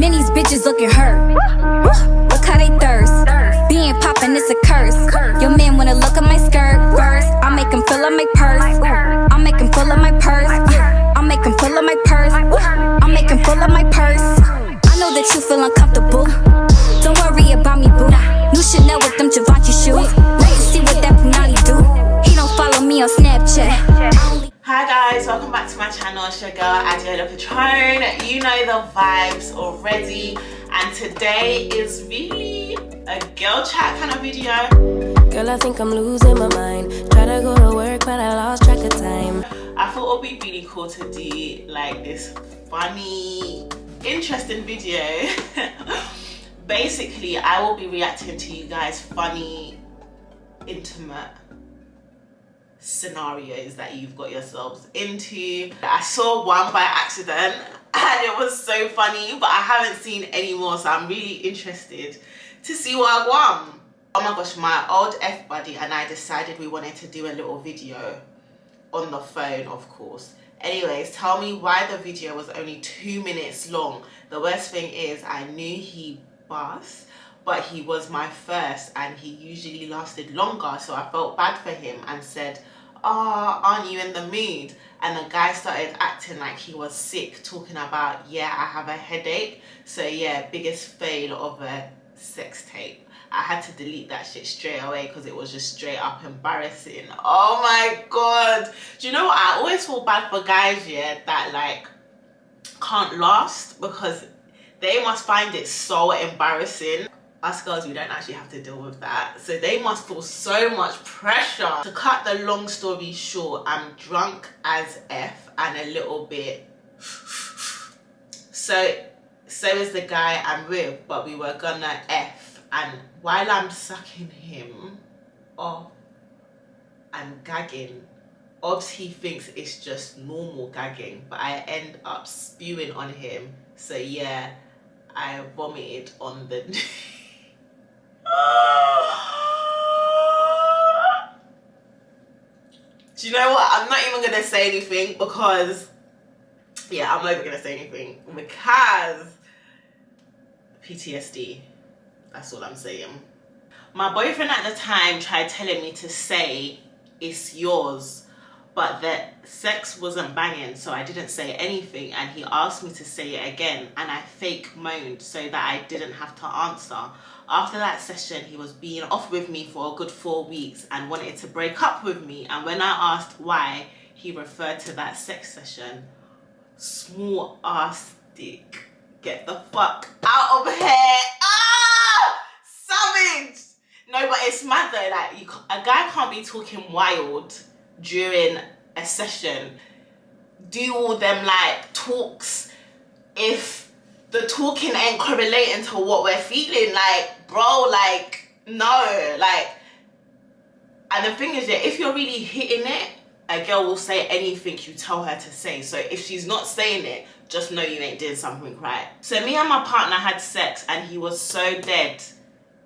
Many's bitches looking hurt. Look how they thirst. Being poppin', it's a curse. Your man wanna look at my skirt first. I make him fill up my purse. I make him full of my purse. I make him full of my purse. I make him full of my purse. I know that you feel uncomfortable. Don't worry about me, boo. New Chanel with them Givenchy shoes. Now you see what that Punani do. He don't follow me on Snapchat. Hi guys, welcome back to my channel. It's your girl Lelo Patron. You know the vibes already, and today is really a girl chat kind of video. Girl, I think I'm losing my mind. Try to go to work, but I lost track of time. I thought it would be really cool to do like this funny, interesting video. Basically, I will be reacting to you guys' funny, intimate scenarios that you've got yourselves into. I saw one by accident and it was so funny, but I haven't seen any more, so I'm really interested to see what I want. Oh my gosh, my old F buddy and I decided we wanted to do a little video on the phone, of course. Anyways, tell me why the video was only 2 minutes long. The worst thing is I knew he bust, but he was my first and he usually lasted longer, so I felt bad for him and said, "Oh, aren't you in the mood?" And the guy started acting like he was sick, talking about, yeah, I have a headache. So yeah, biggest fail of a sex tape. I had to delete that shit straight away because it was just straight up embarrassing. Oh my god. Do you know what? I always feel bad for guys, yeah, that like can't last because they must find it so embarrassing. Us girls, we don't actually have to deal with that, so they must feel so much pressure. To cut the long story short, I'm drunk as F and a little bit so is the guy I'm with, but we were gonna F, and while I'm sucking him off and gagging, obs he thinks it's just normal gagging, but I end up spewing on him. So yeah, I vomited on the Do you know what? I'm not even gonna say anything because, yeah, I'm not even gonna say anything because PTSD. That's all I'm saying. My boyfriend at the time tried telling me to say it's yours, but the sex wasn't banging, so I didn't say anything, and he asked me to say it again, and I fake moaned so that I didn't have to answer. After that session, he was being off with me for a good 4 weeks and wanted to break up with me, and when I asked why, he referred to that sex session. Small ass dick. Get the fuck out of here. Ah! Savage! No, but it's mad though, like, a guy can't be talking wild during a session, do all them like talks if the talking ain't correlating to what we're feeling. Like, bro, like, no, like. And the thing is, yeah, if you're really hitting it, a girl will say anything you tell her to say. So if she's not saying it, just know you ain't doing something right. So me and my partner had sex and he was so dead.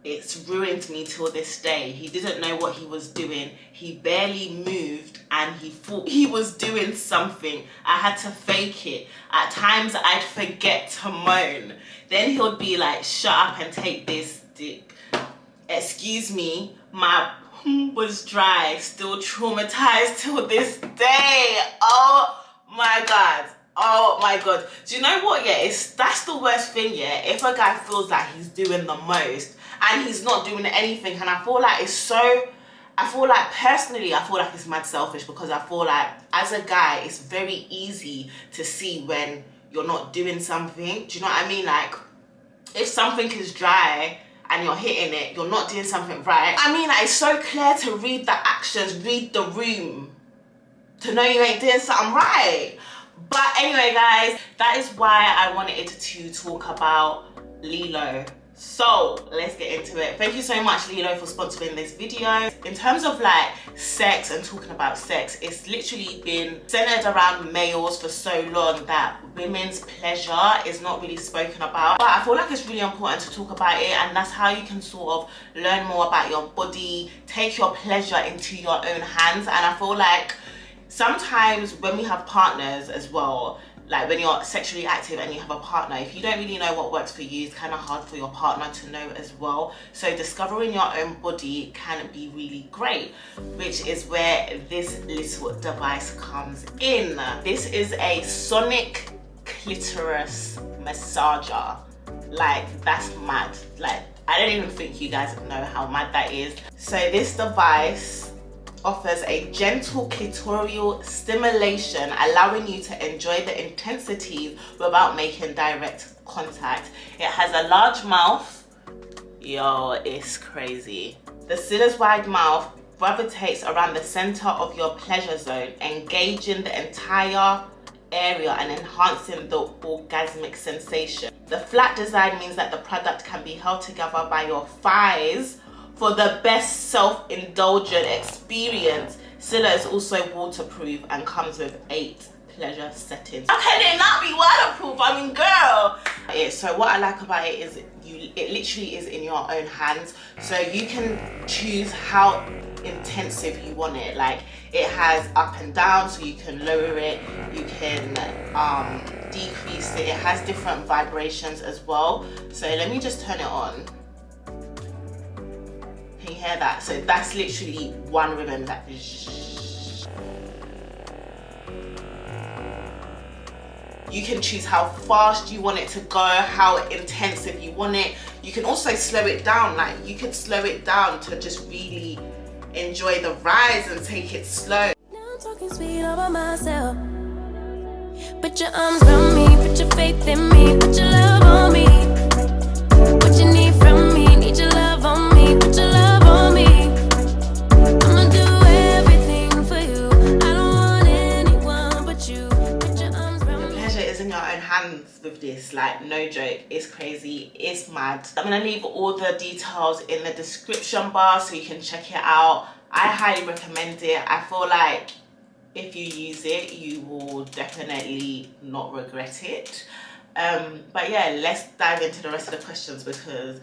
It's ruined me till this day. He didn't know what he was doing. He barely moved and he thought he was doing something. I had to fake it. At times I'd forget to moan. Then he'll be like, shut up and take this dick. Excuse me, my was dry. Still traumatized till this day. Oh my god. Oh my god. Do you know what? Yeah, that's the worst thing, yeah. If a guy feels like he's doing the most and he's not doing anything, and I feel like personally, I feel like it's mad selfish, because I feel like as a guy, it's very easy to see when you're not doing something. Do you know what I mean? Like, if something is dry and you're hitting it, you're not doing something right. I mean, like, it's so clear to read the actions, read the room, to know you ain't doing something right. But anyway, guys, that is why I wanted to talk about Lelo. So let's get into it. Thank you so much, Lelo, for sponsoring this video. In terms of like sex and talking about sex, it's literally been centered around males for so long that women's pleasure is not really spoken about. But I feel like it's really important to talk about it, and that's how you can sort of learn more about your body, take your pleasure into your own hands. And I feel like sometimes when we have partners as well, like when you're sexually active and you have a partner, if you don't really know what works for you, it's kind of hard for your partner to know as well. So discovering your own body can be really great, which is where this little device comes in. This is a sonic clitoris massager. Like, that's mad. Like, I don't even think you guys know how mad that is. So this device offers a gentle clitoral stimulation, allowing you to enjoy the intensity without making direct contact. It has a large mouth. Yo, it's crazy. The Silla's wide mouth gravitates around the center of your pleasure zone, engaging the entire area and enhancing the orgasmic sensation. The flat design means that the product can be held together by your thighs for the best self-indulgent experience. Silla is also waterproof and comes with 8 pleasure settings. How can it not be waterproof? I mean, girl. So what I like about it is it literally is in your own hands. So you can choose how intensive you want it. Like, it has up and down, so you can lower it, you can decrease it. It has different vibrations as well. So let me just turn it on. Can you hear that? So that's literally one rhythm. That you can choose how fast you want it to go, how intensive you want it. You can also slow it down. Like, you could slow it down to just really enjoy the rise and take it slow. Now I'm talking sweet all by myself. Put your arms around me, put your faith in me, put your love on me. What you need from me, need your love on me, put your love on me. I'ma do everything for you. I don't want anyone but you. Put your arms around me. The pleasure is in your own hands with this, like, no joke. It's crazy, it's mad. I'm gonna leave all the details in the description bar so you can check it out. I highly recommend it. I feel like if you use it, you will definitely not regret it. But yeah, let's dive into the rest of the questions, because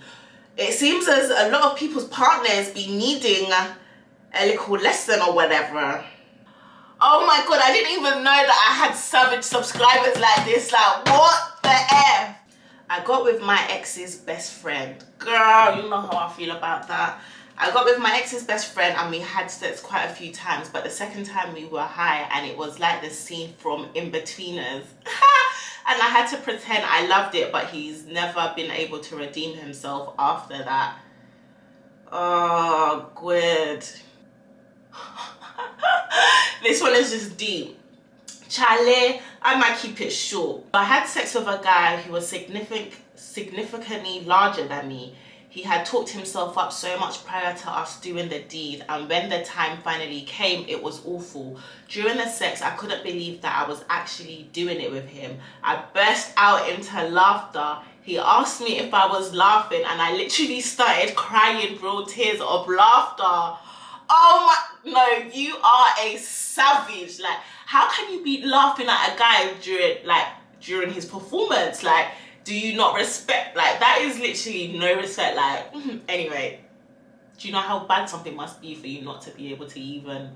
it seems as a lot of people's partners be needing a little lesson or whatever. Oh my god, I didn't even know that I had savage subscribers like this. Like, what the F? I got with my ex's best friend. Girl, you know how I feel about that. I got with my ex's best friend and we had sex quite a few times, but the second time we were high and it was like the scene from In-Betweeners. And I had to pretend I loved it, but he's never been able to redeem himself after that. Oh, good. This one is just deep. Charlie, I might keep it short. I had sex with a guy who was significantly larger than me. He had talked himself up so much prior to us doing the deed, and when the time finally came, it was awful. During the sex, I couldn't believe that I was actually doing it with him. I burst out into laughter. He asked me if I was laughing, and I literally started crying real tears of laughter. Oh my, no, you are a savage. Like, how can you be laughing at a guy during his performance? Like, do you not respect? Like, that is literally no respect. Like, anyway, do you know how bad something must be for you not to be able to even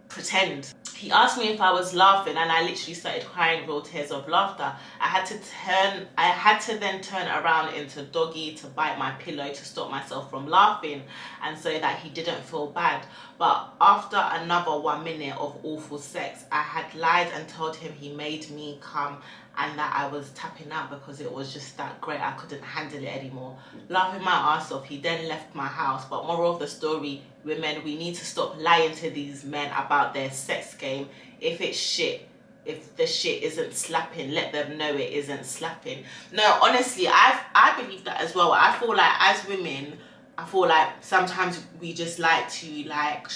pretend? He asked me if I was laughing, and I literally started crying real tears of laughter. I had to then turn around into doggy to bite my pillow to stop myself from laughing, and so that he didn't feel bad. But after another 1 minute of awful sex, I had lied and told him he made me come and that I was tapping out because it was just that great. I couldn't handle it anymore. Laughing my ass off, he then left my house. But moral of the story, women, we need to stop lying to these men about their sex game. If it's shit, if the shit isn't slapping, let them know it isn't slapping. No, honestly, I believe that as well. I feel like as women, I feel like sometimes we just like to, like,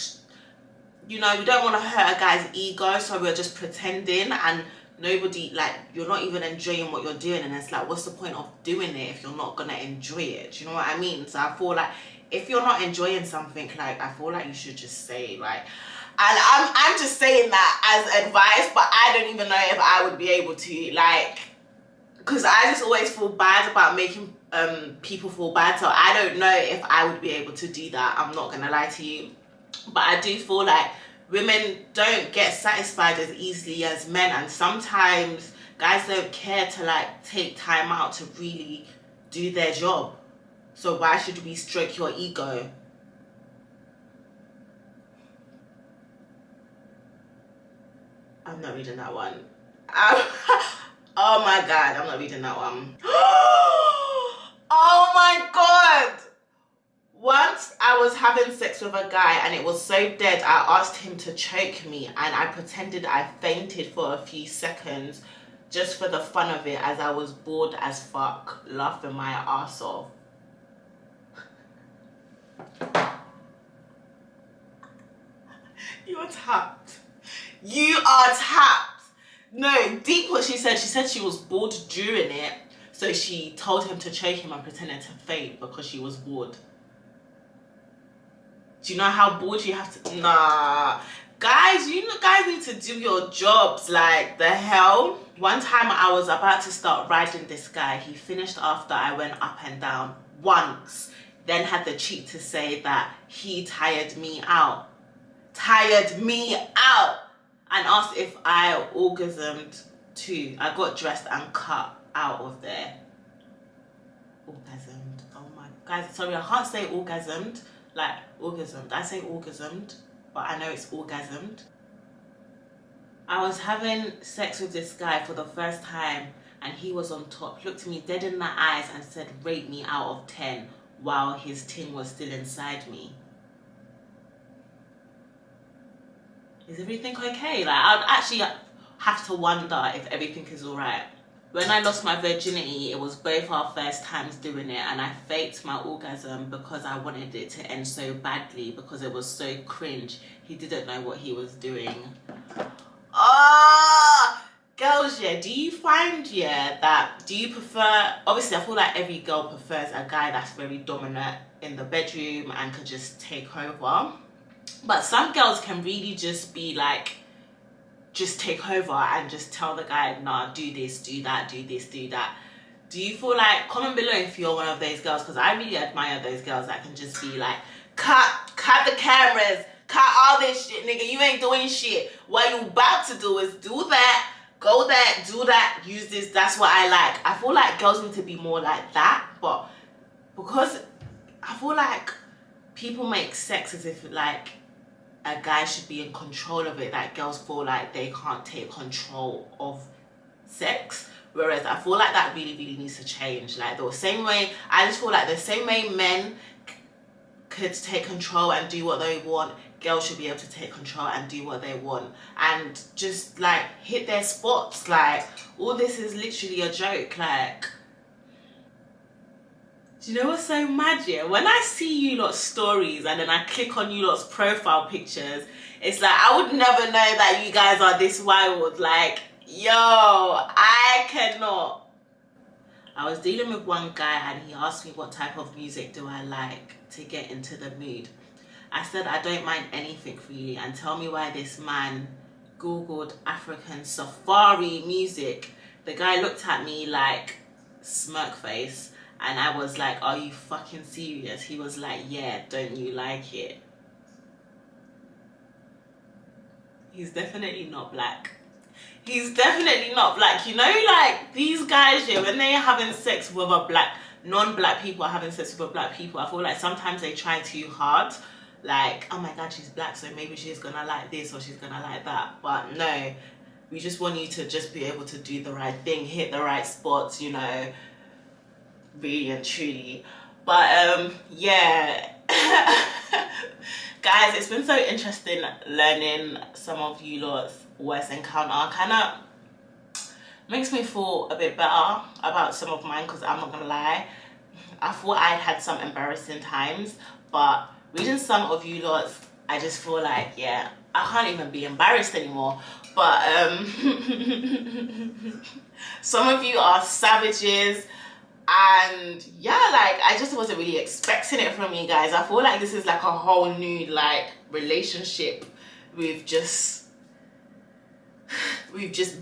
you know, we don't want to hurt a guy's ego, so we're just pretending, and nobody, like, you're not even enjoying what you're doing, and it's like, what's the point of doing it if you're not gonna enjoy it? Do you know what I mean? So I feel like if you're not enjoying something, like, I feel like you should just say, like, and I'm just saying that as advice, but I don't even know if I would be able to, like, because I just always feel bad about making people feel bad, so I don't know if I would be able to do that. I'm not gonna lie to you, but I do feel like women don't get satisfied as easily as men, and sometimes guys don't care to like take time out to really do their job. So why should we stroke your ego? I'm not reading that one. Oh my god, I'm not reading that one. Oh my god! Once I was having sex with a guy and it was so dead, I asked him to choke me and I pretended I fainted for a few seconds just for the fun of it, as I was bored as fuck, laughing my ass off. You're tapped. You are tapped. No, deep what she said. She said she was bored during it, so she told him to choke him and pretended to faint because she was bored. Do you know how bored you have to? Nah. Guys, you guys need to do your jobs. Like, the hell? One time I was about to start riding this guy. He finished after I went up and down once. Then had the cheek to say that he tired me out. Tired me out. And asked if I orgasmed too. I got dressed and cut out of there. Orgasmed. Oh my. Guys, sorry, I can't say orgasmed. Like, orgasmed. I say orgasmed, but I know it's orgasmed. I was having sex with this guy for the first time and he was on top, looked me dead in the eyes and said, rate me out of 10 while his ting was still inside me. Is everything okay? Like, I'd actually have to wonder if everything is alright. When I lost my virginity, it was both our first times doing it and I faked my orgasm because I wanted it to end so badly because it was so cringe. He didn't know what he was doing. Oh, girls, yeah, do you find, do you prefer, obviously I feel like every girl prefers a guy that's very dominant in the bedroom and could just take over. But some girls can really just be like, just take over and just tell the guy, nah, do this, do that, do this, do that. Do you feel like, comment below if you're one of those girls, because I really admire those girls that can just be like, cut the cameras, cut all this shit, nigga, you ain't doing shit. What you about to do is do that, go there, do that, use this, that's what I like. I feel like girls need to be more like that, but because I feel like people make sex as if like a guy should be in control of it, that girls feel like they can't take control of sex, whereas I feel like that really needs to change. Like, the same way, I just feel like the same way men could take control and do what they want, girls should be able to take control and do what they want and just like hit their spots. Like, all this is literally a joke. Like, do you know what's so mad, yeah? When I see you lot's stories and then I click on you lot's profile pictures, it's like, I would never know that you guys are this wild. Like, yo, I cannot. I was dealing with one guy and he asked me what type of music do I like to get into the mood. I said I don't mind anything really, and tell me why this man googled African safari music. The guy looked at me like smirk face. And I was like, are you fucking serious? He was like, yeah, don't you like it? He's definitely not black. He's definitely not black. You know, like, these guys, yeah, when they're having sex with a black, non-black people are having sex with black people, I feel like sometimes they try too hard. Like, oh my God, she's black, so maybe she's gonna like this or she's gonna like that. But no, we just want you to just be able to do the right thing, hit the right spots, you know, really and truly. But yeah. Guys, it's been so interesting learning some of you lot's worst encounter. Kind of makes me feel a bit better about some of mine, because I'm not gonna lie, I thought I'd had some embarrassing times, but reading some of you lot's, I just feel like, yeah, I can't even be embarrassed anymore. But some of you are savages. And yeah, like, I just wasn't really expecting it from you guys. I feel like this is like a whole new like relationship we've just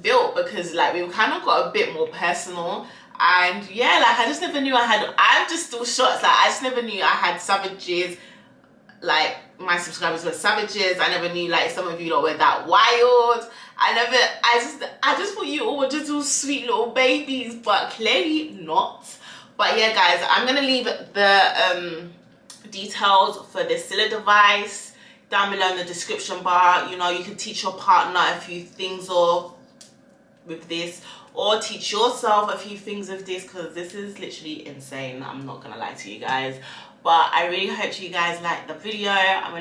built, because like we've kind of got a bit more personal. And yeah, like, I just never knew I'm just still shocked. Like, I just never knew I had savages like my subscribers were savages. I never knew like some of you lot were that wild. I just thought you all were just all sweet little babies, but clearly not. But yeah guys, I'm gonna leave the details for this Scylla device down below in the description bar. You know, you can teach your partner a few things or with this, or teach yourself a few things with this, because this is literally insane. I'm not gonna lie to you guys, but I really hope you guys like the video. I'm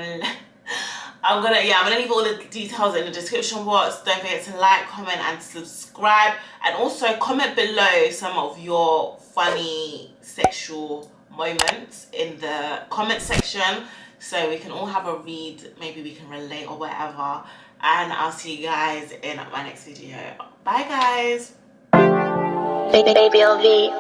gonna leave all the details in the description box. Don't forget to like, comment and subscribe, and also comment below some of your funny sexual moments in the comment section, so we can all have a read, maybe we can relate or whatever. And I'll see you guys in my next video. Bye guys. Baby LV.